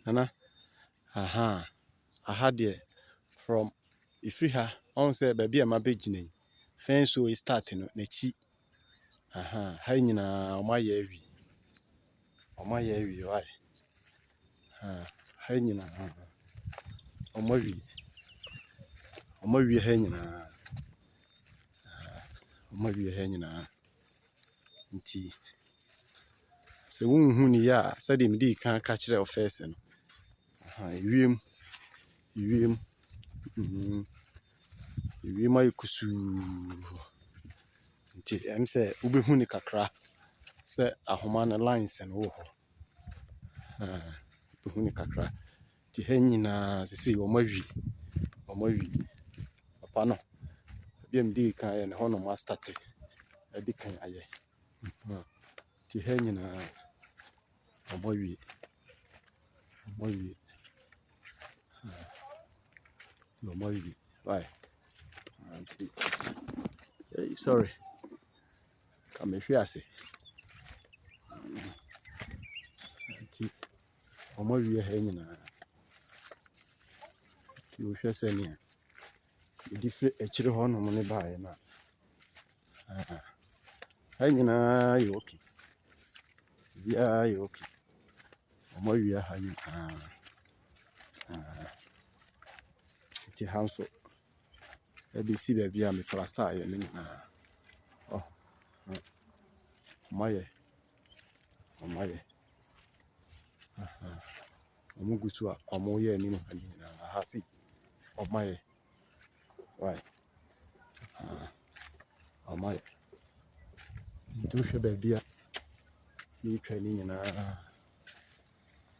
Nana. Aha deɛ from ifiri ha ɔn sɛ baabi a mabe gyina yi fɛn so start no n'akyi ha nyinaa ɔmo ayɛ awie why ha nyinaa ɔmo awie ha nyinaa nti sɛ wonhu ne yɛ a sɛdeɛ mede kan ka kyerɛ wo first no ewiem ayɛ kusuu nti ɛm sɛ wobɛhu ne kakra sɛ ahoma no lines no wɔ hɔ wobɛhu ne kakra nti ha nyinaa sesei ɔmo awie papa no baabi a mede kan yɛ no hɔ nom astarte ɛde kan ayɛ nti ha nyinaa ɔmo awie why nti sorry ka mehwe ase nti ɔmo awie ha nyinaa nti wohwɛ sɛnea yɛde firi akyire hɔ nom ne baeɛ no ha nyinaa yɛ okay biara yɛ okay ɔmo awie ha nyinaa nti ha nso ɛbɛsi baabi a me plaster yɛ no nyinaa ɔmo ayɛ ɔmo gu so a ɔmo yɛ anim ha nyinaa ha sei ɔmo ayɛ why ɔmo ayɛ nti wohwɛ baabi a meretwa ne nyinaa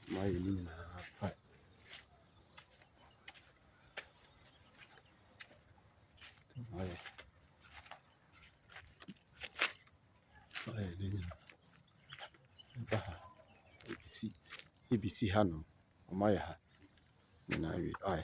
ɔmo ayɛ ne nyinaa fine ɔmo ayɛ ne nyinaa ɛba ha ebisi ha nom ɔmo ayɛ ha nyinaa wie why